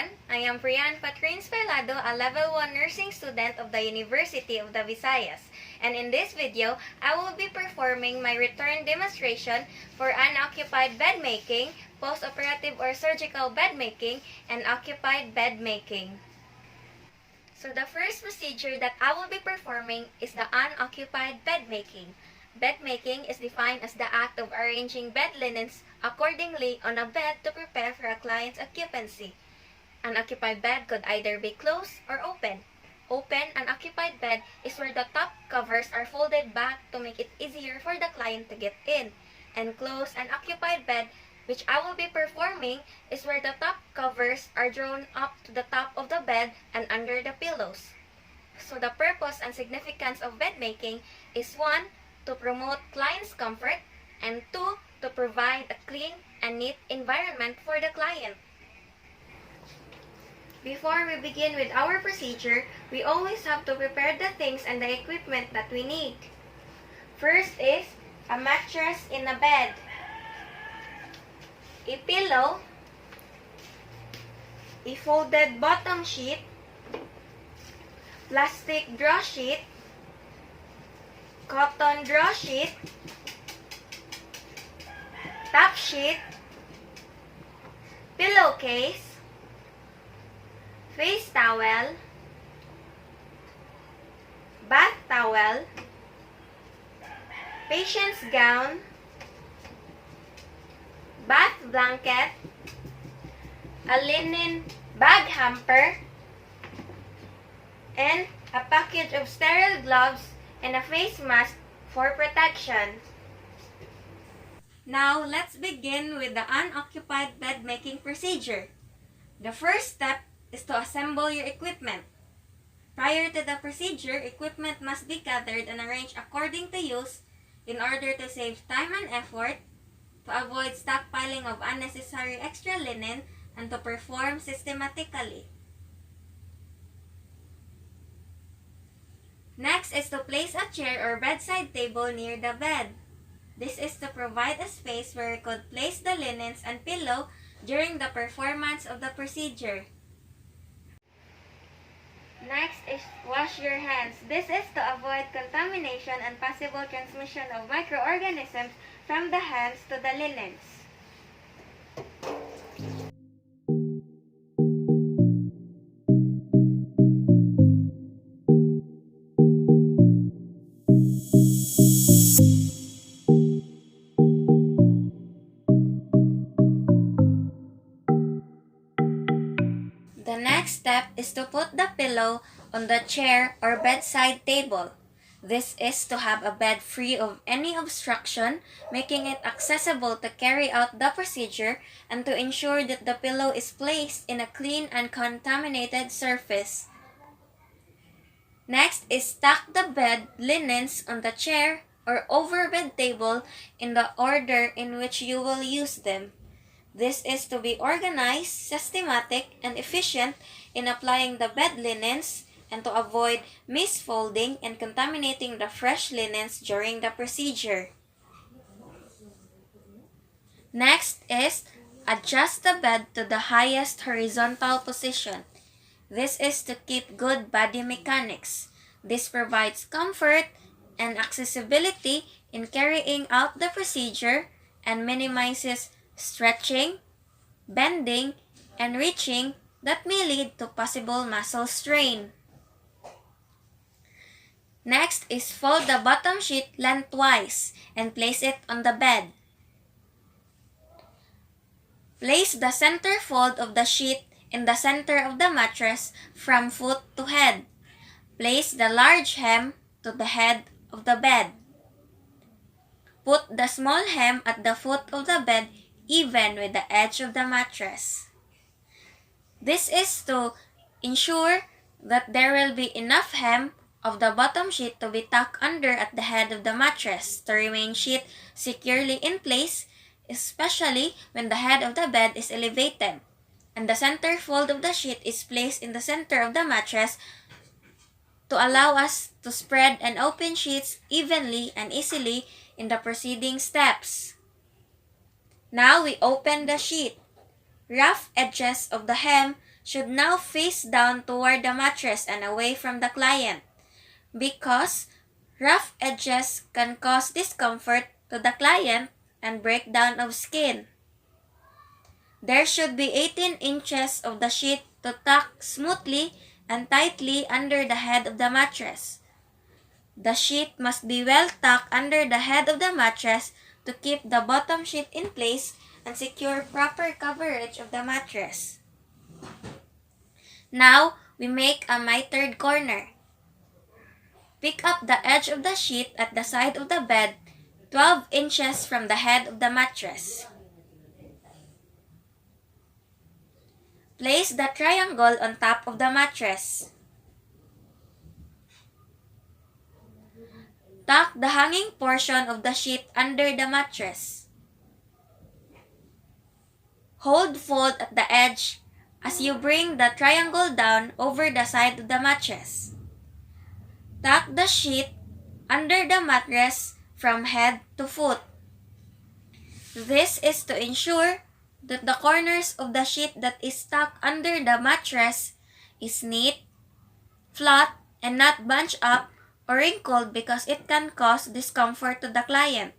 everyone. I am Priyan Patrins Pelado, a Level 1 nursing student of the University of the Visayas. And in this video, I will be performing my return demonstration for unoccupied bed making, postoperative or surgical bed making, and occupied bed making. So the first procedure that I will be performing is the unoccupied bed making. Bed making is defined as the act of arranging bed linens accordingly on a bed to prepare for a client's occupancy. An occupied bed could either be closed or open. Open, unoccupied bed is where the top covers are folded back to make it easier for the client to get in. And closed, unoccupied bed, which I will be performing, is where the top covers are drawn up to the top of the bed and under the pillows. So the purpose and significance of bed making is 1. To promote client's comfort, and 2. To provide a clean and neat environment for the client. Before we begin with our procedure, we always have to prepare the things and the equipment that we need. First is a mattress in a bed, a pillow, a folded bottom sheet, plastic draw sheet, cotton draw sheet, top sheet, pillowcase, face towel, bath towel, patient's gown, bath blanket, a linen bag hamper, and a package of sterile gloves and a face mask for protection. Now, let's begin with the unoccupied bed making procedure. The first step is to assemble your equipment. Prior to the procedure, equipment must be gathered and arranged according to use in order to save time and effort, to avoid stockpiling of unnecessary extra linen, and to perform systematically. Next is to place a chair or bedside table near the bed. This is to provide a space where you could place the linens and pillow during the performance of the procedure. Next is wash your hands. This is to avoid contamination and possible transmission of microorganisms from the hands to the linens. The next step is to put the pillow on the chair or bedside table. This is to have a bed free of any obstruction, making it accessible to carry out the procedure and to ensure that the pillow is placed in a clean and contaminated surface. Next is stack the bed linens on the chair or over bed table in the order in which you will use them. This is to be organized, systematic, and efficient in applying the bed linens and to avoid misfolding and contaminating the fresh linens during the procedure. Next is adjust the bed to the highest horizontal position. This is to keep good body mechanics. This provides comfort and accessibility in carrying out the procedure and minimizes stretching, bending, and reaching that may lead to possible muscle strain. Next is fold the bottom sheet lengthwise and place it on the bed. Place the center fold of the sheet in the center of the mattress from foot to head. Place the large hem to the head of the bed. Put the small hem at the foot of the bed even with the edge of the mattress. This is to ensure that there will be enough hem of the bottom sheet to be tucked under at the head of the mattress to remain sheet securely in place, especially when the head of the bed is elevated, and the center fold of the sheet is placed in the center of the mattress to allow us to spread and open sheets evenly and easily in the preceding steps. Now we open the sheet. Rough edges of the hem should now face down toward the mattress and away from the client, because rough edges can cause discomfort to the client and breakdown of skin. There should be 18 inches of the sheet to tuck smoothly and tightly under the head of the mattress. The sheet must be well tucked under the head of the mattress to keep the bottom sheet in place and secure proper coverage of the mattress. Now, we make a mitered corner. Pick up the edge of the sheet at the side of the bed, 12 inches from the head of the mattress. Place the triangle on top of the mattress. Tuck the hanging portion of the sheet under the mattress. Hold fold at the edge as you bring the triangle down over the side of the mattress. Tuck the sheet under the mattress from head to foot. This is to ensure that the corners of the sheet that is tucked under the mattress is neat, flat, and not bunched up or wrinkled because it can cause discomfort to the client.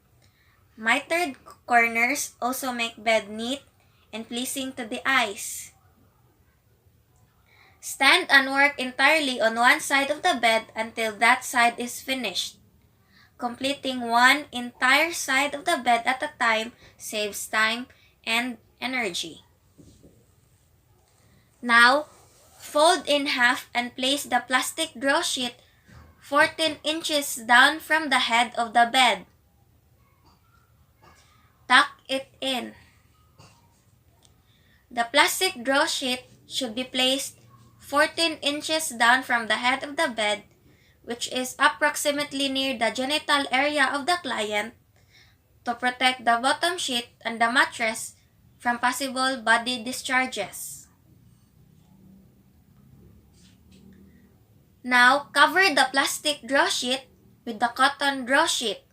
Mitered corners also make bed neat and pleasing to the eyes. Stand and work entirely on one side of the bed until that side is finished. Completing one entire side of the bed at a time saves time and energy. Now, fold in half and place the plastic draw sheet 14 inches down from the head of the bed. Tuck it in. The plastic draw sheet should be placed 14 inches down from the head of the bed, which is approximately near the genital area of the client, to protect the bottom sheet and the mattress from possible body discharges. Now, cover the plastic draw sheet with the cotton draw sheet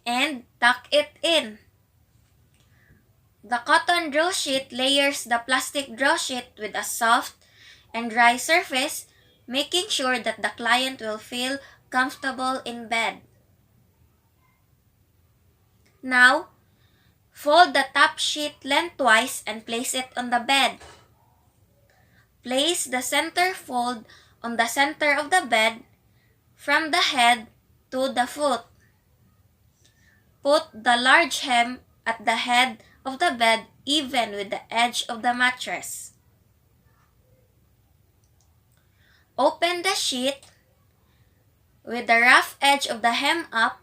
and tuck it in. The cotton draw sheet layers the plastic draw sheet with a soft and dry surface, making sure that the client will feel comfortable in bed. Now, fold the top sheet lengthwise and place it on the bed. Place the center fold on the center of the bed from the head to the foot. Put the large hem at the head of the bed even with the edge of the mattress. Open the sheet with the rough edge of the hem up,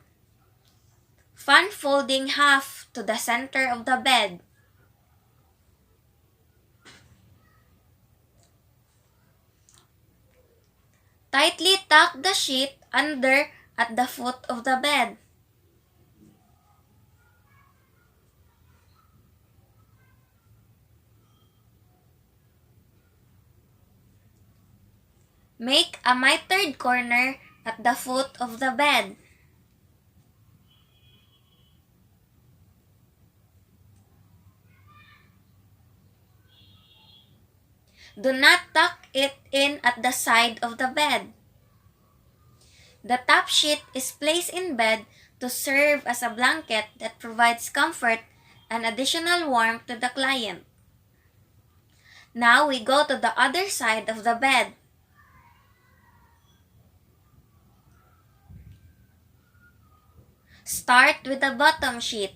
fan folding half to the center of the bed. Tightly tuck the sheet under at the foot of the bed. Make a mitered corner at the foot of the bed. Do not tuck it in at the side of the bed. The top sheet is placed in bed to serve as a blanket that provides comfort and additional warmth to the client. Now we go to the other side of the bed. Start with the bottom sheet.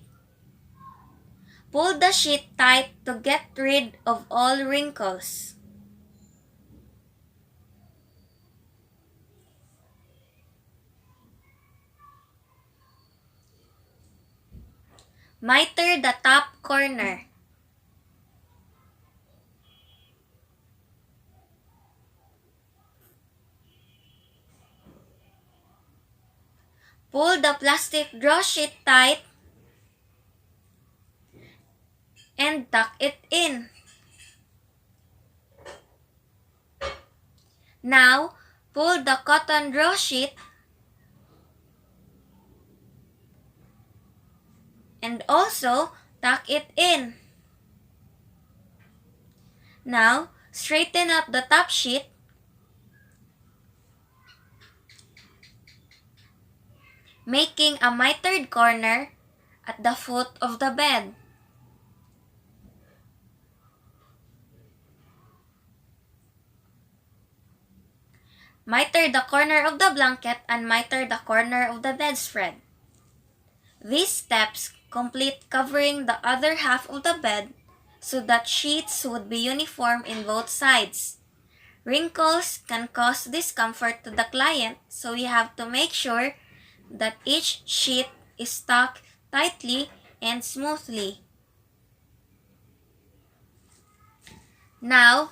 Pull the sheet tight to get rid of all wrinkles. Miter the top corner. Pull the plastic draw sheet tight and tuck it in. Now, pull the cotton draw sheet and also tuck it in. Now, straighten up the top sheet. Making a mitered corner at the foot of the bed. Miter the corner of the blanket and miter the corner of the bedspread. These steps complete covering the other half of the bed so that sheets would be uniform in both sides. Wrinkles can cause discomfort to the client, so we have to make sure that each sheet is stuck tightly and smoothly. Now,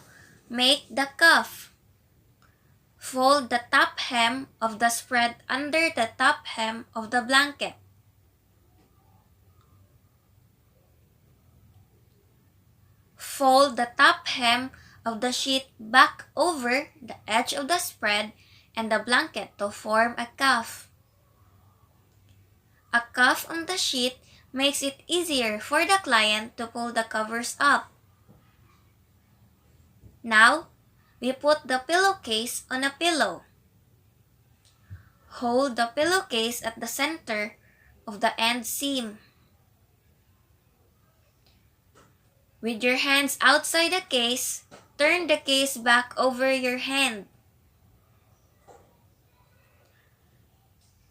make the cuff. Fold the top hem of the spread under the top hem of the blanket. Fold the top hem of the sheet back over the edge of the spread and the blanket to form a cuff. A cuff on the sheet makes it easier for the client to pull the covers up. Now, we put the pillowcase on a pillow. Hold the pillowcase at the center of the end seam. With your hands outside the case, turn the case back over your hand.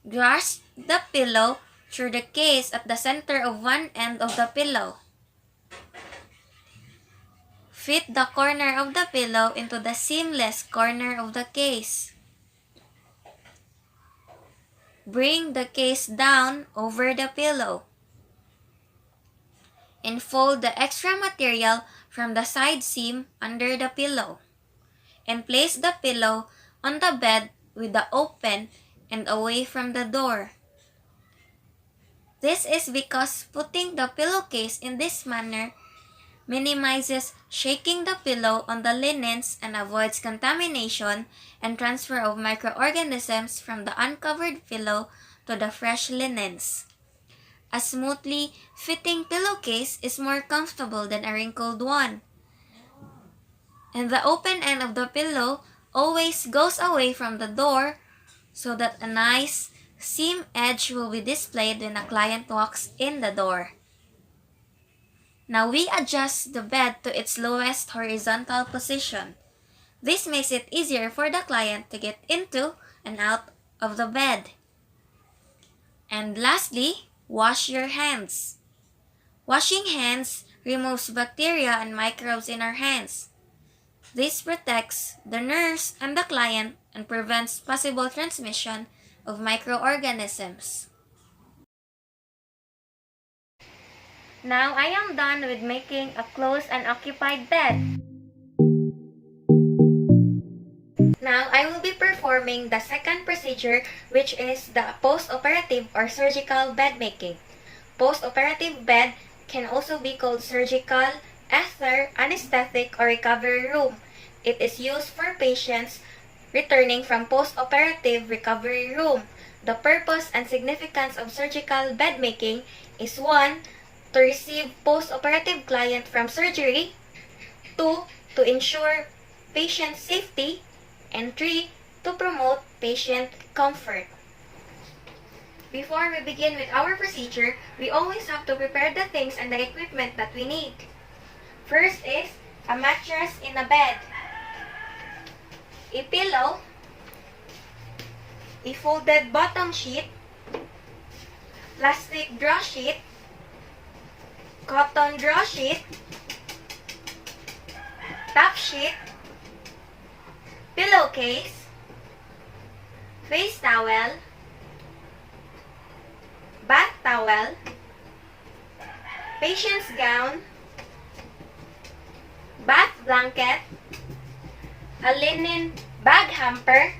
Grasp the pillow through the case at the center of one end of the pillow. Fit the corner of the pillow into the seamless corner of the case. Bring the case down over the pillow. And fold the extra material from the side seam under the pillow. And place the pillow on the bed with the open and away from the door. This is because putting the pillowcase in this manner minimizes shaking the pillow on the linens and avoids contamination and transfer of microorganisms from the uncovered pillow to the fresh linens. A smoothly fitting pillowcase is more comfortable than a wrinkled one. And the open end of the pillow always goes away from the door so that a nice seam edge will be displayed when a client walks in the door. Now we adjust the bed to its lowest horizontal position. This makes it easier for the client to get into and out of the bed. And lastly, wash your hands. Washing hands removes bacteria and microbes in our hands. This protects the nurse and the client and prevents possible transmission of microorganisms. Now I am done with making a closed and occupied bed. Now I will be performing the second procedure, which is the postoperative or surgical bed making. Postoperative bed can also be called surgical, ether, anesthetic, or recovery room. It is used for patients returning from postoperative recovery room. The purpose and significance of surgical bed making is 1. To receive postoperative client from surgery, 2. To ensure patient safety, and 3. To promote patient comfort. Before we begin with our procedure, we always have to prepare the things and the equipment that we need. First is a mattress in a bed, a pillow, a folded bottom sheet, plastic draw sheet, cotton draw sheet, top sheet, pillowcase, face towel, bath towel, patient's gown, bath blanket, a linen bag hamper,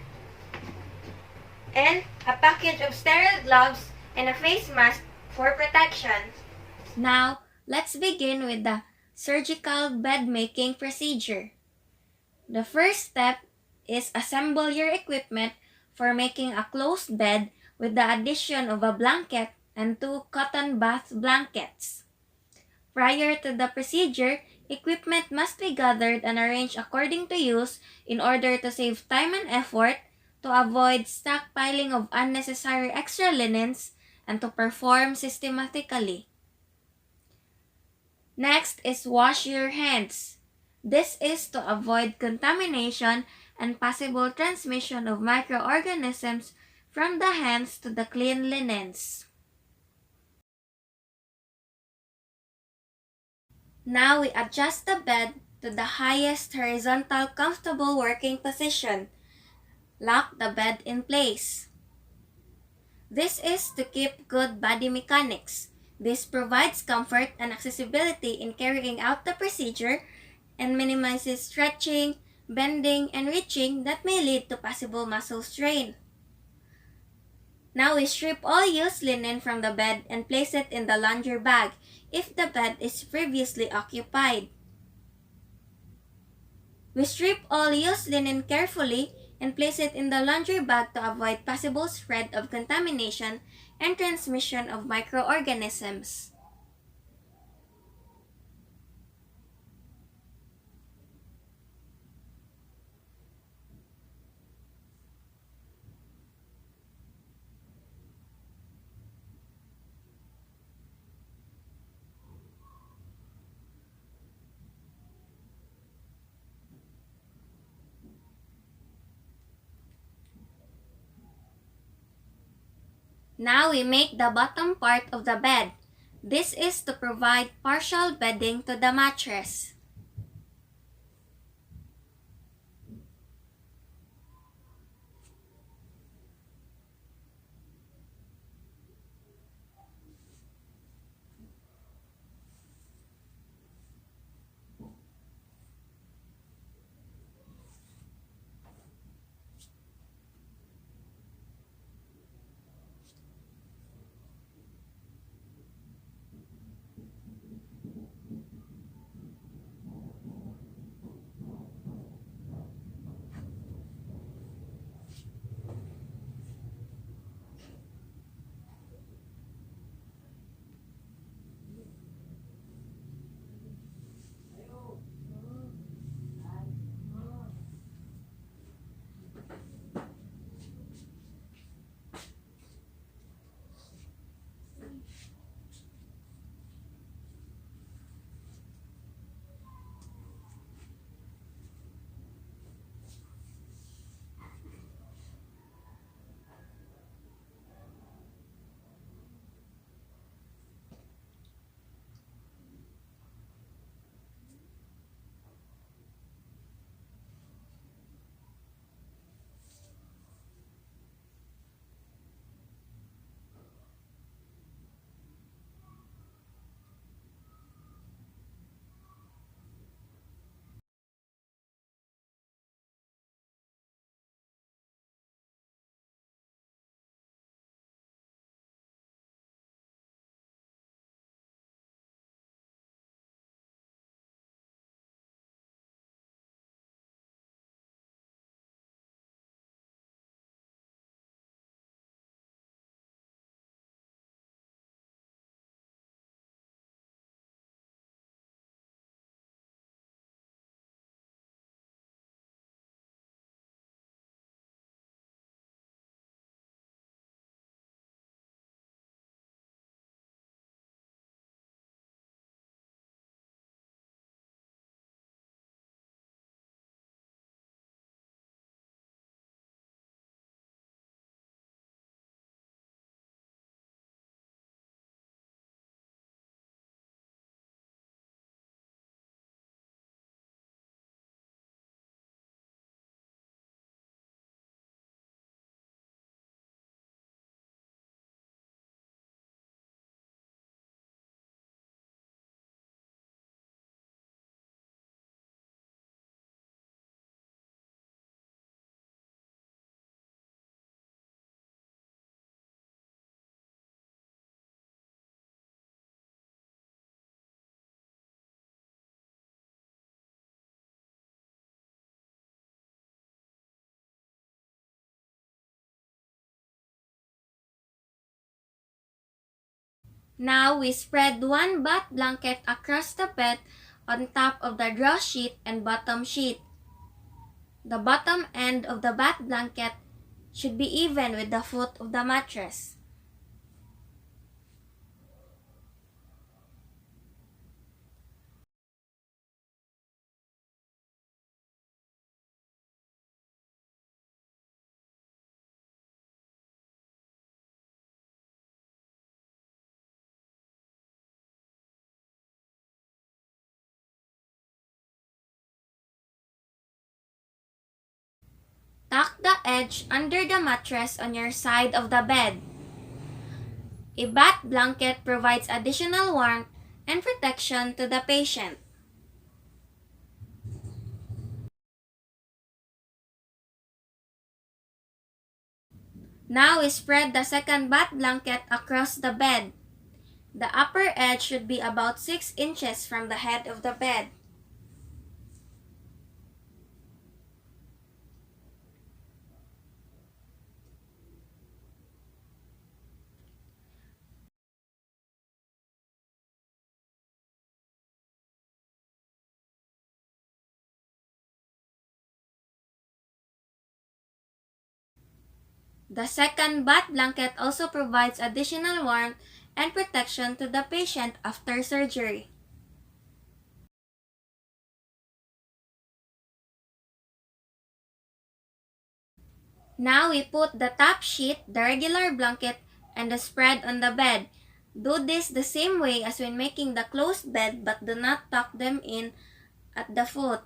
and a package of sterile gloves and a face mask for protection. Now, let's begin with the surgical bed making procedure. The first step is assemble your equipment for making a closed bed with the addition of a blanket and 2 cotton bath blankets. Prior to the procedure, Equipment must be gathered and arranged according to use in order to save time and effort, to avoid stockpiling of unnecessary extra linens, and to perform systematically. Next is wash your hands. This is to avoid contamination and possible transmission of microorganisms from the hands to the clean linens. Now we adjust the bed to the highest horizontal comfortable working position. Lock the bed in place. This is to keep good body mechanics. This provides comfort and accessibility in carrying out the procedure and minimizes stretching, bending, and reaching that may lead to possible muscle strain. Now we strip all used linen from the bed and place it in the laundry bag if the bed is previously occupied. We strip all used linen carefully and place it in the laundry bag to avoid possible spread of contamination and transmission of microorganisms. Now we make the bottom part of the bed. This is to provide partial bedding to the mattress. Now we spread one bath blanket across the bed on top of the draw sheet and bottom sheet. The bottom end of the bath blanket should be even with the foot of the mattress. Tuck the edge under the mattress on your side of the bed. A bath blanket provides additional warmth and protection to the patient. Now we spread the second bath blanket across the bed. The upper edge should be about 6 inches from the head of the bed. The second bath blanket also provides additional warmth and protection to the patient after surgery. Now we put the top sheet, the regular blanket, and the spread on the bed. Do this the same way as when making the closed bed, but do not tuck them in at the foot.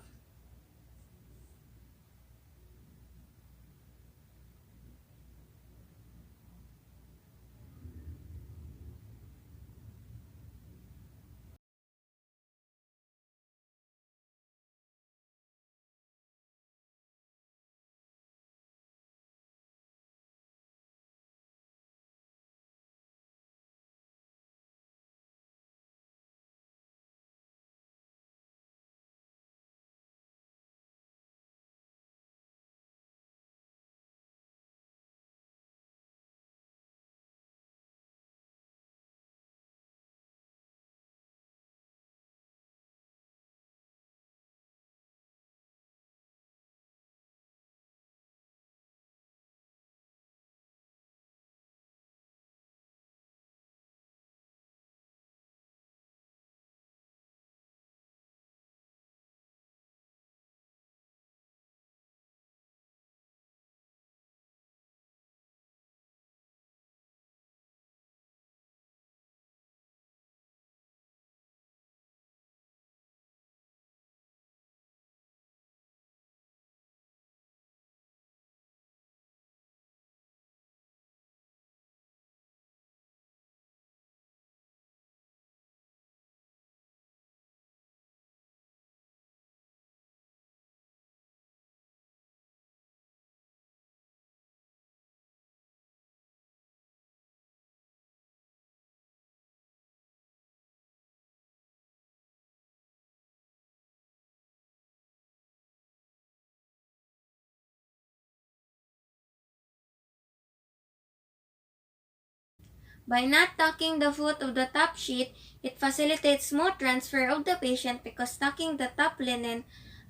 By not tucking the foot of the top sheet, it facilitates smooth transfer of the patient because tucking the top linen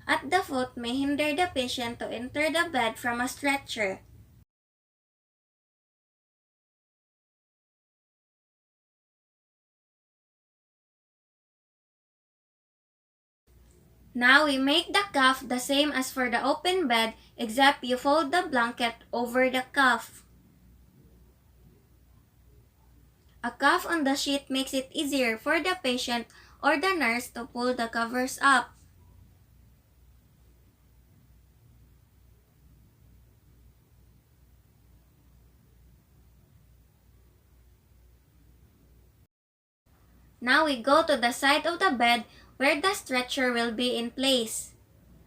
at the foot may hinder the patient to enter the bed from a stretcher. Now we make the cuff the same as for the open bed, except you fold the blanket over the cuff. A cuff on the sheet makes it easier for the patient or the nurse to pull the covers up. Now we go to the side of the bed where the stretcher will be in place.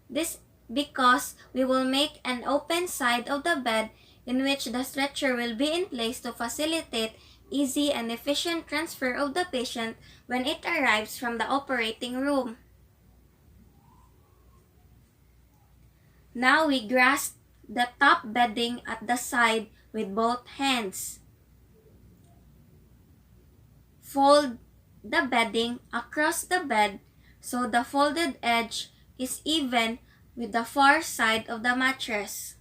This because we will make an open side of the bed in which the stretcher will be in place to facilitate easy and efficient transfer of the patient when it arrives from the operating room. Now we grasp the top bedding at the side with both hands. Fold the bedding across the bed so the folded edge is even with the far side of the mattress.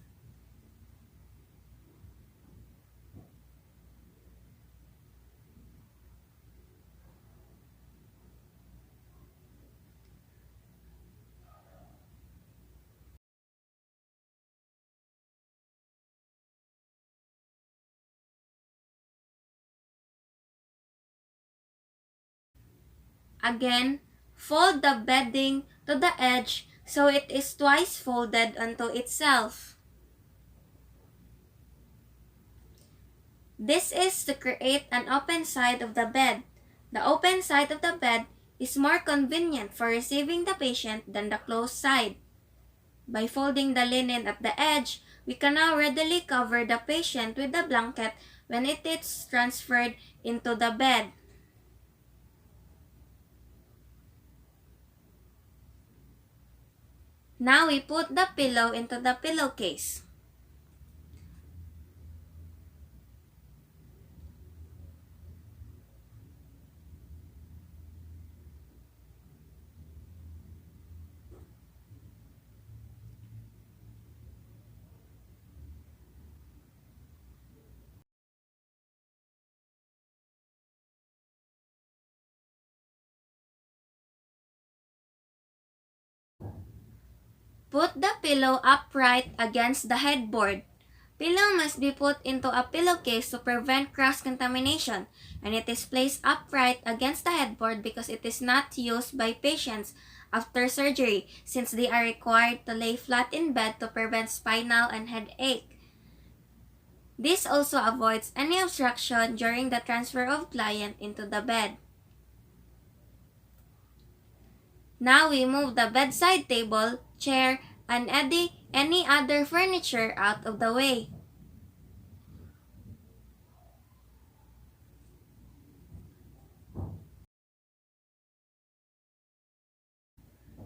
Again, fold the bedding to the edge so it is twice folded onto itself. This is to create an open side of the bed. The open side of the bed is more convenient for receiving the patient than the closed side. By folding the linen at the edge, we can now readily cover the patient with the blanket when it is transferred into the bed. Now we put the pillow into the pillowcase. Put the pillow upright against the headboard. Pillow must be put into a pillowcase to prevent cross-contamination, and it is placed upright against the headboard because it is not used by patients after surgery since they are required to lay flat in bed to prevent spinal and headache. This also avoids any obstruction during the transfer of client into the bed. Now we move the bedside table, chair, and any other furniture out of the way.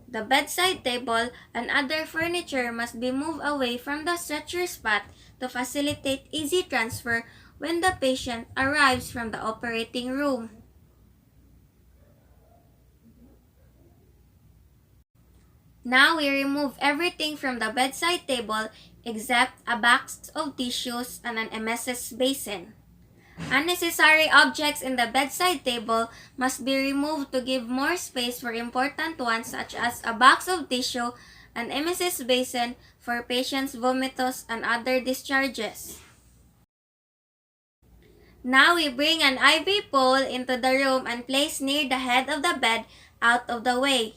The bedside table and other furniture must be moved away from the stretcher spot to facilitate easy transfer when the patient arrives from the operating room. Now we remove everything from the bedside table except a box of tissues and an emesis basin. Unnecessary objects in the bedside table must be removed to give more space for important ones such as a box of tissue, an emesis basin for patients' vomitus and other discharges. Now we bring an IV pole into the room and place near the head of the bed out of the way.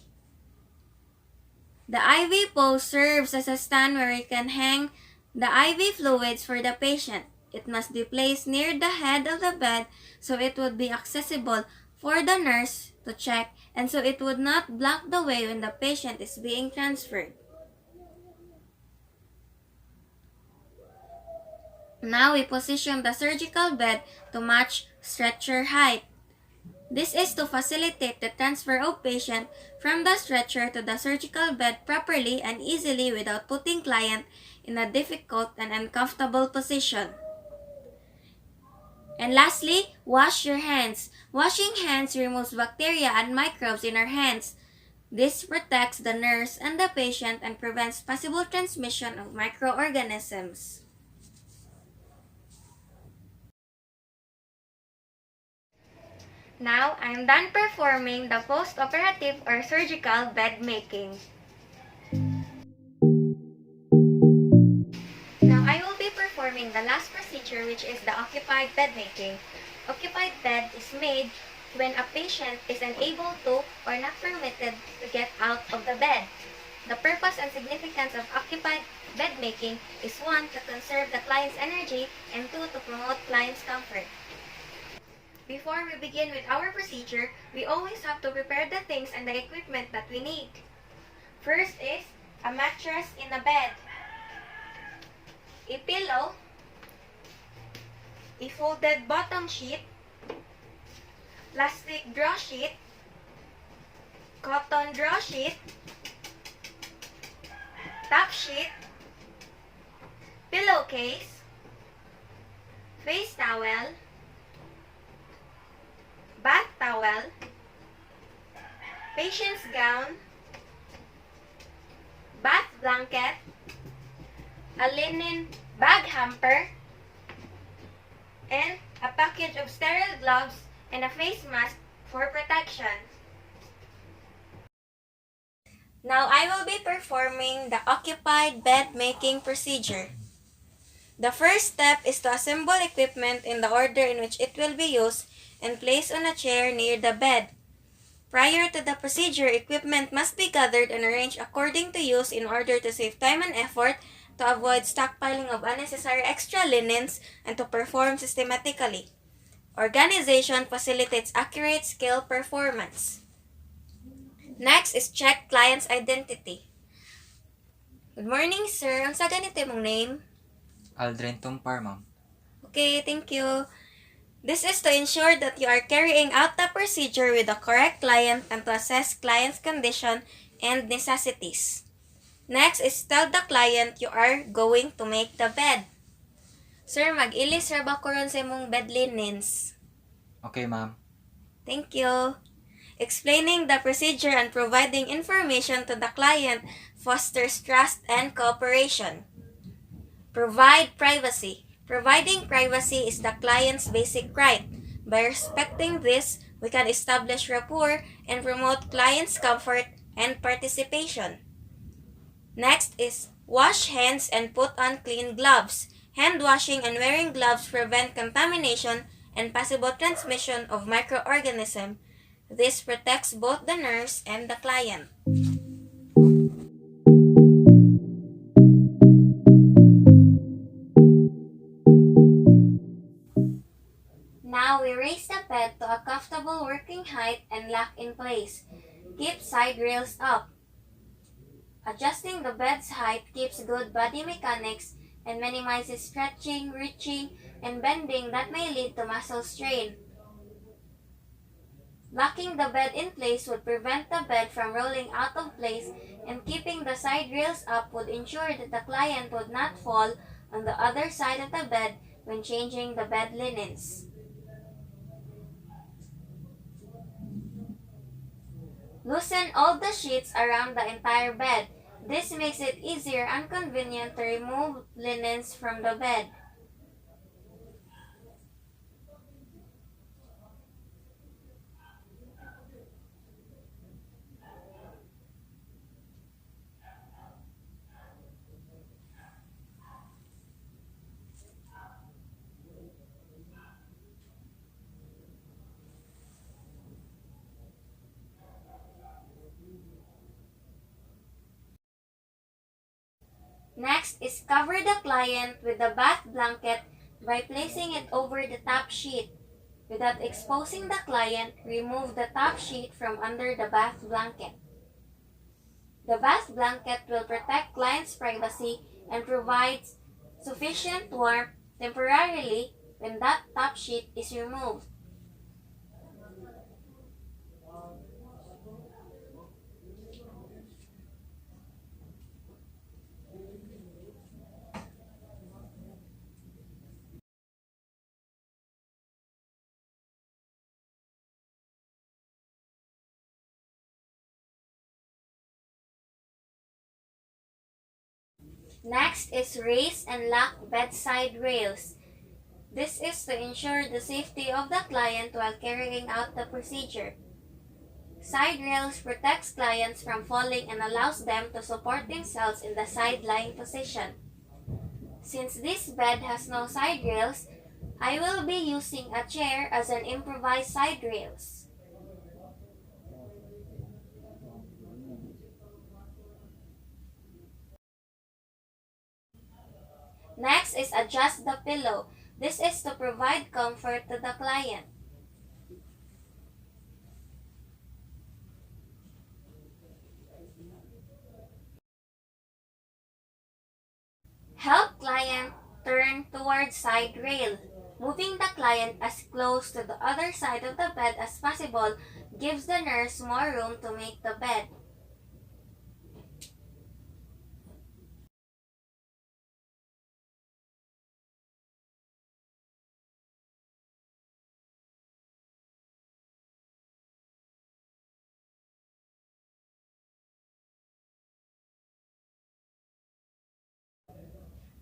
The IV pole serves as a stand where we can hang the IV fluids for the patient. It must be placed near the head of the bed so it would be accessible for the nurse to check and so it would not block the way when the patient is being transferred. Now we position the surgical bed to match stretcher height. This is to facilitate the transfer of patient from the stretcher to the surgical bed properly and easily without putting client in a difficult and uncomfortable position. And lastly, wash your hands. Washing hands removes bacteria and microbes in our hands. This protects the nurse and the patient and prevents possible transmission of microorganisms. Now, I'm done performing the post-operative or surgical bed making. Now, I will be performing the last procedure, which is the occupied bed making. Occupied bed is made when a patient is unable to or not permitted to get out of the bed. The purpose and significance of occupied bed making is 1. To conserve the client's energy and 2. To promote client's comfort. Before we begin with our procedure, we always have to prepare the things and the equipment that we need. First is a mattress in a bed, a pillow, a folded bottom sheet, plastic draw sheet, cotton draw sheet, top sheet, pillowcase, face towel, bath towel, patient's gown, bath blanket, a linen bag hamper, and a package of sterile gloves and a face mask for protection. Now I will be performing the occupied bed making procedure. The first step is to assemble equipment in the order in which it will be used and place on a chair near the bed. Prior to the procedure, equipment must be gathered and arranged according to use in order to save time and effort, to avoid stockpiling of unnecessary extra linens, and to perform systematically. Organization facilitates accurate skill performance. Next is check client's identity. Good morning, sir. Ang sa ganito mong name? Aldrin Tumpar, ma'am. Okay, thank you. This is to ensure that you are carrying out the procedure with the correct client and to assess client's condition and necessities. Next is tell the client you are going to make the bed. Sir, mag-ilis ra ba ko ron sa imong bed linens? Okay, ma'am. Thank you. Explaining the procedure and providing information to the client fosters trust and cooperation. Provide privacy. Providing privacy is the client's basic right. By respecting this, we can establish rapport and promote client's comfort and participation. Next is wash hands and put on clean gloves. Hand washing and wearing gloves prevent contamination and possible transmission of microorganisms. This protects both the nurse and the client. Now we raise the bed to a comfortable working height and lock in place. Keep side rails up. Adjusting the bed's height keeps good body mechanics and minimizes stretching, reaching, and bending that may lead to muscle strain. Locking the bed in place would prevent the bed from rolling out of place, and keeping the side rails up would ensure that the client would not fall on the other side of the bed when changing the bed linens. Loosen all the sheets around the entire bed. This makes it easier and convenient to remove linens from the bed. Next is cover the client with the bath blanket by placing it over the top sheet. Without exposing the client, remove the top sheet from under the bath blanket. The bath blanket will protect client's privacy and provides sufficient warmth temporarily when that top sheet is removed. Next is raise and lock bedside rails. This is to ensure the safety of the client while carrying out the procedure. Side rails protects clients from falling and allows them to support themselves in the side lying position. Since this bed has no side rails, I will be using a chair as an improvised side rails. Next is adjust the pillow. This is to provide comfort to the client. Help client turn towards side rail. Moving the client as close to the other side of the bed as possible gives the nurse more room to make the bed.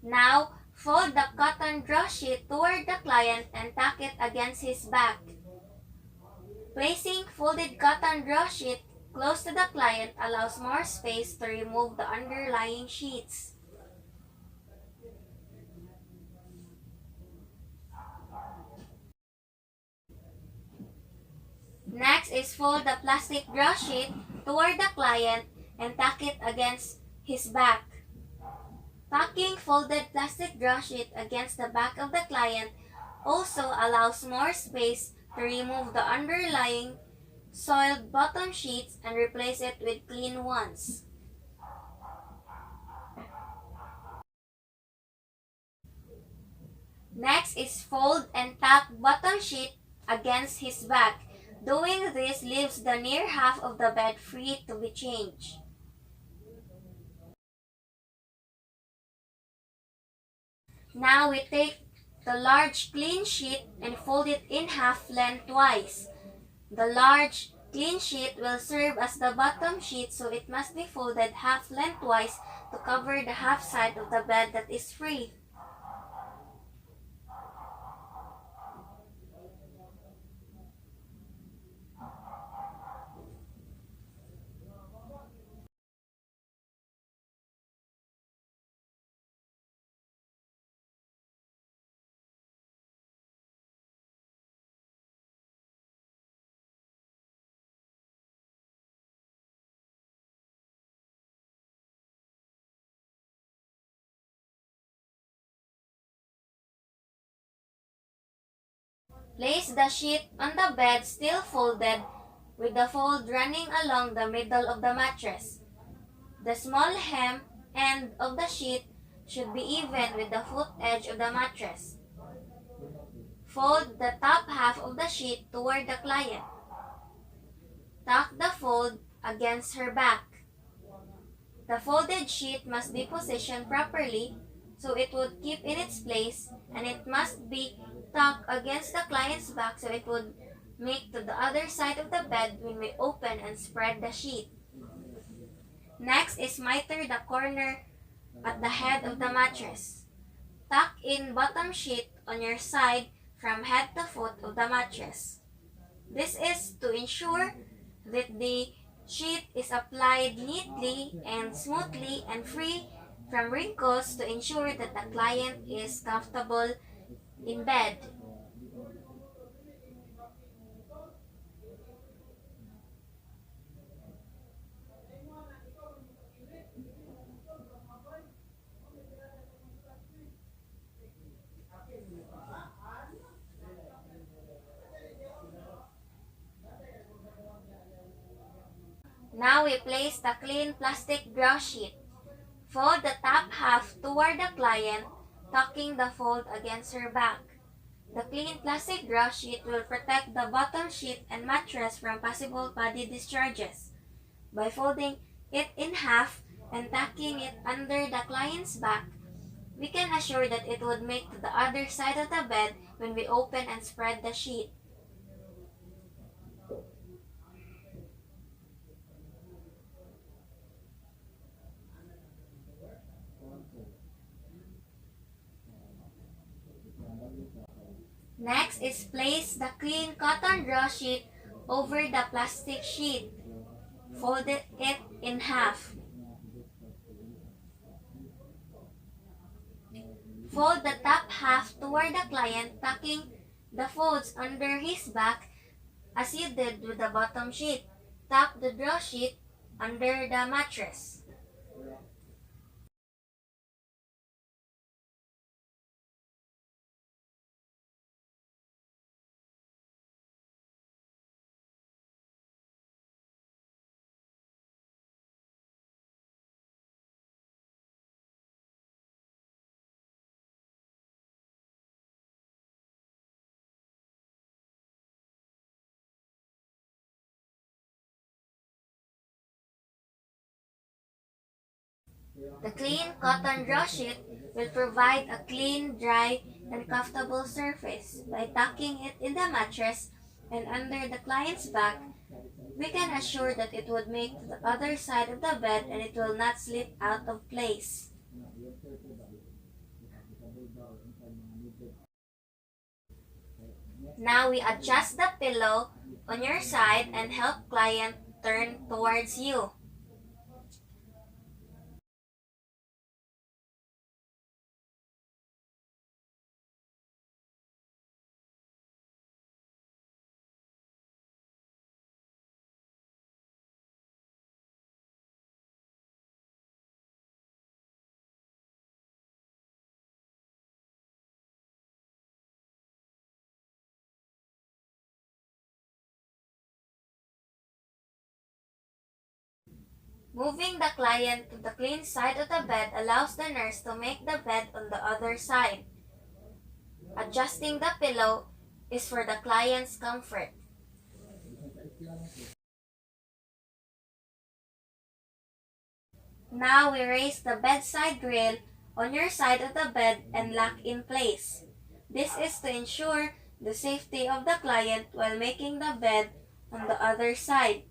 Now, fold the cotton draw sheet toward the client and tuck it against his back. Placing folded cotton draw sheet close to the client allows more space to remove the underlying sheets. Next is fold the plastic draw sheet toward the client and tuck it against his back. Tucking folded plastic draw sheet against the back of the client also allows more space to remove the underlying soiled bottom sheets and replace it with clean ones. Next is fold and tuck bottom sheet against his back. Doing this leaves the near half of the bed free to be changed. Now we take the large clean sheet and fold it in half lengthwise. The large clean sheet will serve as the bottom sheet, so it must be folded half lengthwise to cover the half side of the bed that is free. Place the sheet on the bed still folded with the fold running along the middle of the mattress. The small hem end of the sheet should be even with the foot edge of the mattress. Fold the top half of the sheet toward the client. Tuck the fold against her back. The folded sheet must be positioned properly so it would keep in its place, and it must be tucked against the client's back so it would make to the other side of the bed when we open and spread the sheet. Next is miter the corner at the head of the mattress. Tuck in bottom sheet on your side from head to foot of the mattress. This is to ensure that the sheet is applied neatly and smoothly and free from wrinkles to ensure that the client is comfortable in bed. Now we place the clean plastic draw sheet. Fold the top half toward the client, tucking the fold against her back. The clean plastic draw sheet will protect the bottom sheet and mattress from possible body discharges. By folding it in half and tucking it under the client's back, we can assure that it would make to the other side of the bed when we open and spread the sheet. Next is place the clean cotton draw sheet over the plastic sheet. Fold it in half. Fold the top half toward the client, tucking the folds under his back as you did with the bottom sheet. Tuck the draw sheet under the mattress. The clean cotton draw sheet will provide a clean, dry, and comfortable surface. By tucking it in the mattress and under the client's back, we can assure that it would make to the other side of the bed and it will not slip out of place. Now we adjust the pillow on your side and help client turn towards you. Moving the client to the clean side of the bed allows the nurse to make the bed on the other side. Adjusting the pillow is for the client's comfort. Now we raise the bedside rail on your side of the bed and lock in place. This is to ensure the safety of the client while making the bed on the other side.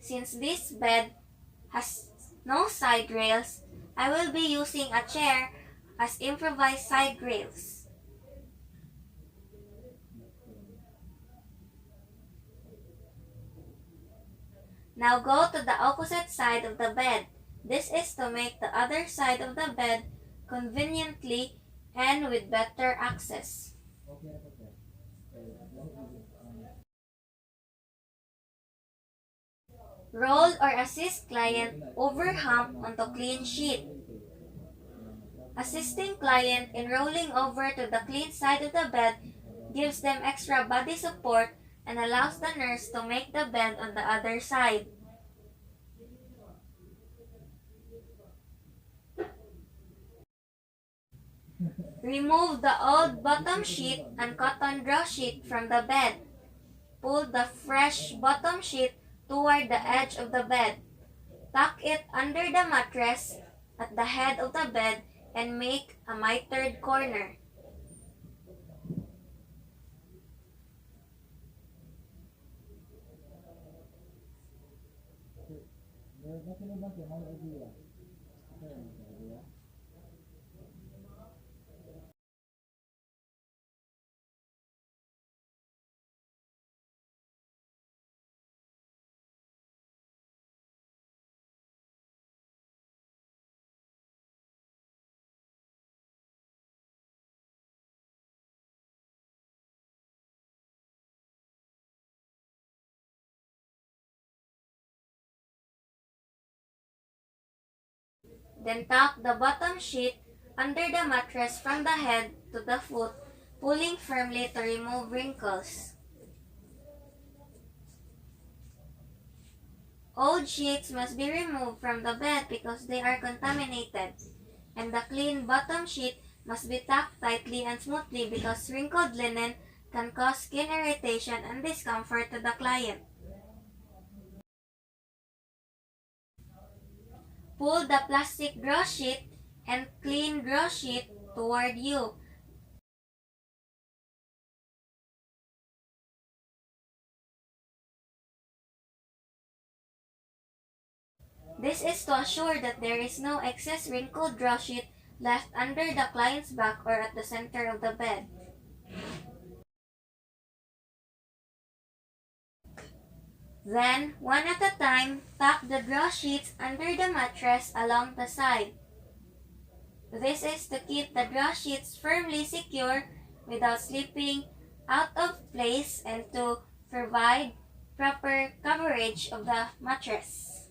Since this bed has no side rails, I will be using a chair as improvised side rails. Now go to the opposite side of the bed. This is to make the other side of the bed conveniently and with better access. Roll or assist client over hump onto clean sheet. Assisting client in rolling over to the clean side of the bed gives them extra body support and allows the nurse to make the bed on the other side. Remove the old bottom sheet and cotton draw sheet from the bed. Pull the fresh bottom sheet toward the edge of the bed. Tuck it under the mattress at the head of the bed and make a mitered corner. Then tuck the bottom sheet under the mattress from the head to the foot, pulling firmly to remove wrinkles. Old sheets must be removed from the bed because they are contaminated, and the clean bottom sheet must be tucked tightly and smoothly because wrinkled linen can cause skin irritation and discomfort to the client. Pull the plastic draw sheet and clean draw sheet toward you. This is to assure that there is no excess wrinkled draw sheet left under the client's back or at the center of the bed. Then, one at a time, tuck the draw sheets under the mattress along the side. This is to keep the draw sheets firmly secure without slipping out of place and to provide proper coverage of the mattress.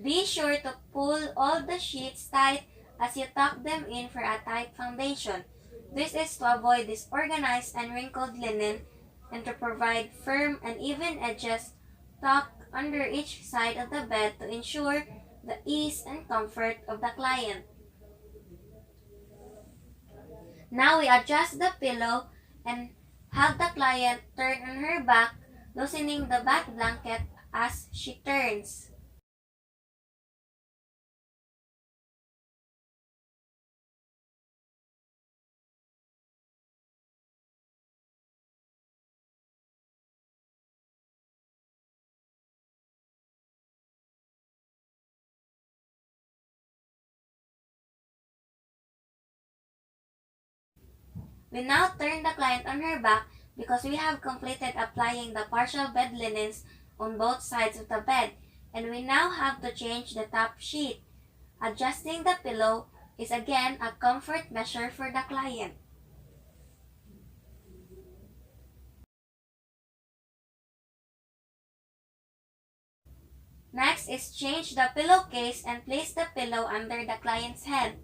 Be sure to pull all the sheets tight as you tuck them in for a tight foundation. This is to avoid disorganized and wrinkled linen and to provide firm and even edges tucked under each side of the bed to ensure the ease and comfort of the client. Now we adjust the pillow and have the client turn on her back, loosening the back blanket as she turns. We now turn the client on her back because we have completed applying the partial bed linens on both sides of the bed, and we now have to change the top sheet. Adjusting the pillow is again a comfort measure for the client. Next is change the pillowcase and place the pillow under the client's head.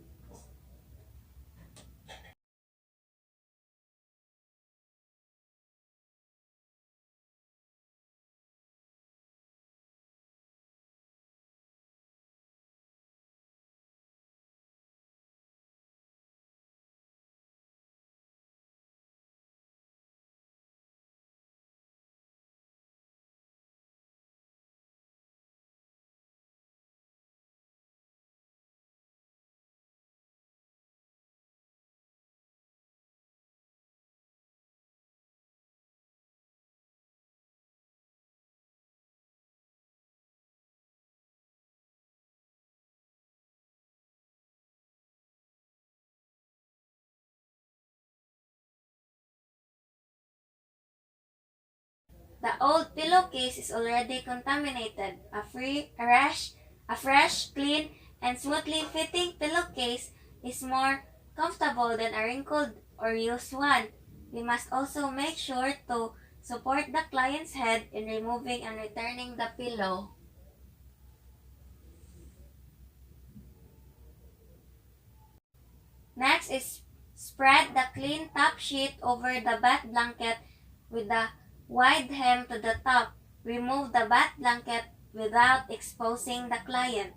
The old pillowcase is already contaminated. A fresh, clean, and smoothly fitting pillowcase is more comfortable than a wrinkled or used one. We must also make sure to support the client's head in removing and returning the pillow. Next is spread the clean top sheet over the bath blanket with the wide hem to the top. Remove the bath blanket without exposing the client.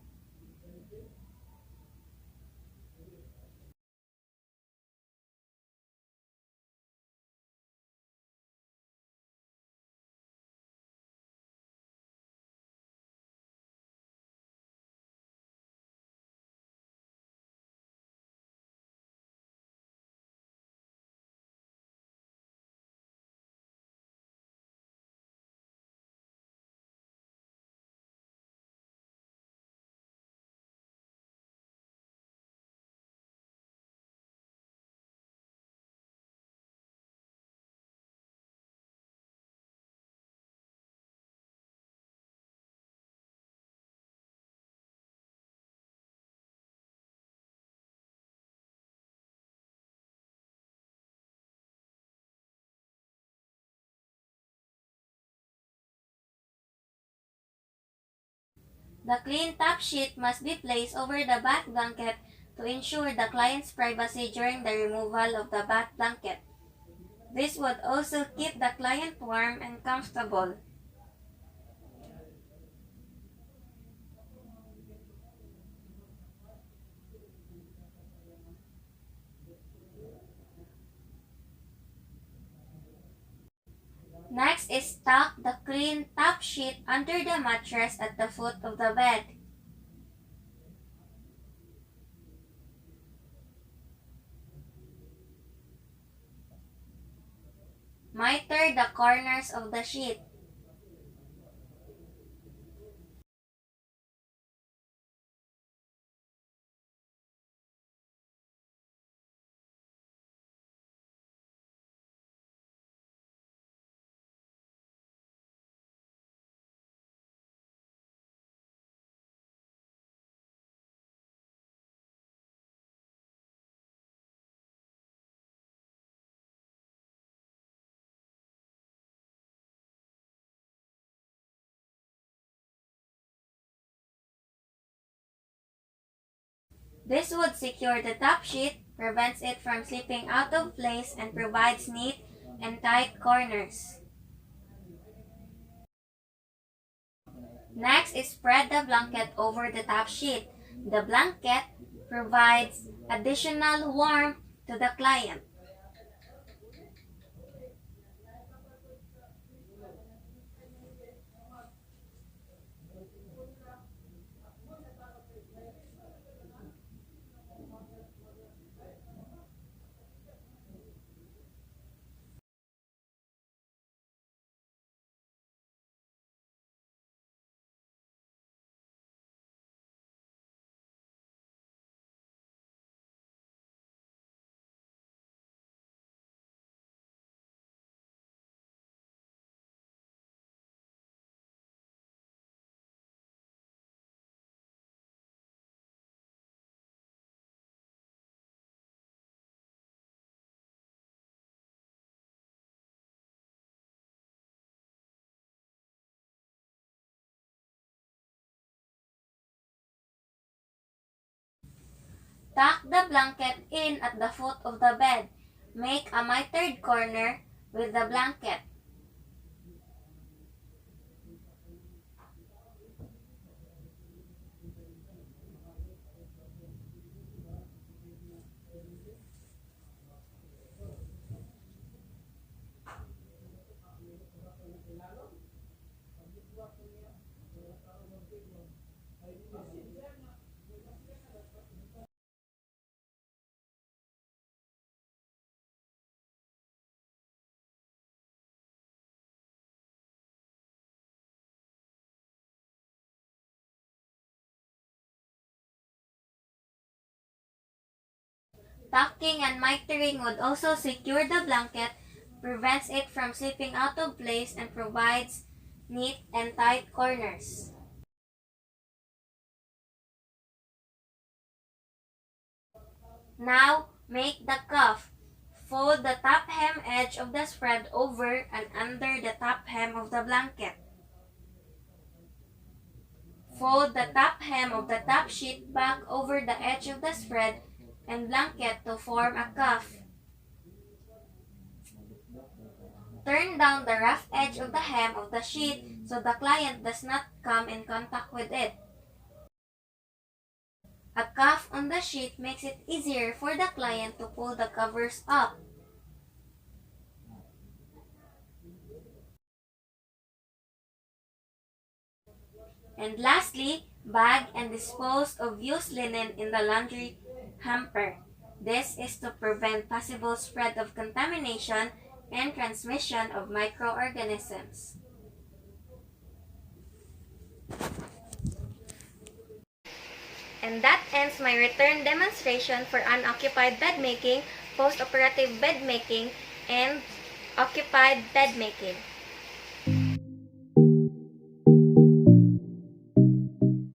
The clean top sheet must be placed over the bath blanket to ensure the client's privacy during the removal of the bath blanket. This would also keep the client warm and comfortable. Next is tuck the clean top sheet under the mattress at the foot of the bed. Miter the corners of the sheet. This would secure the top sheet, prevents it from slipping out of place, and provides neat and tight corners. Next is spread the blanket over the top sheet. The blanket provides additional warmth to the client. Tuck the blanket in at the foot of the bed. Make a mitered corner with the blanket. Tucking and mitering would also secure the blanket, prevents it from slipping out of place, and provides neat and tight corners. Now, make the cuff. Fold the top hem edge of the spread over and under the top hem of the blanket. Fold the top hem of the top sheet back over the edge of the spread and blanket to form a cuff. Turn down the rough edge of the hem of the sheet so the client does not come in contact with it. A cuff on the sheet makes it easier for the client to pull the covers up. And lastly, bag and dispose of used linen in the laundry hamper. This is to prevent possible spread of contamination and transmission of microorganisms. And that ends my return demonstration for unoccupied bed making, postoperative bed making, and occupied bed making.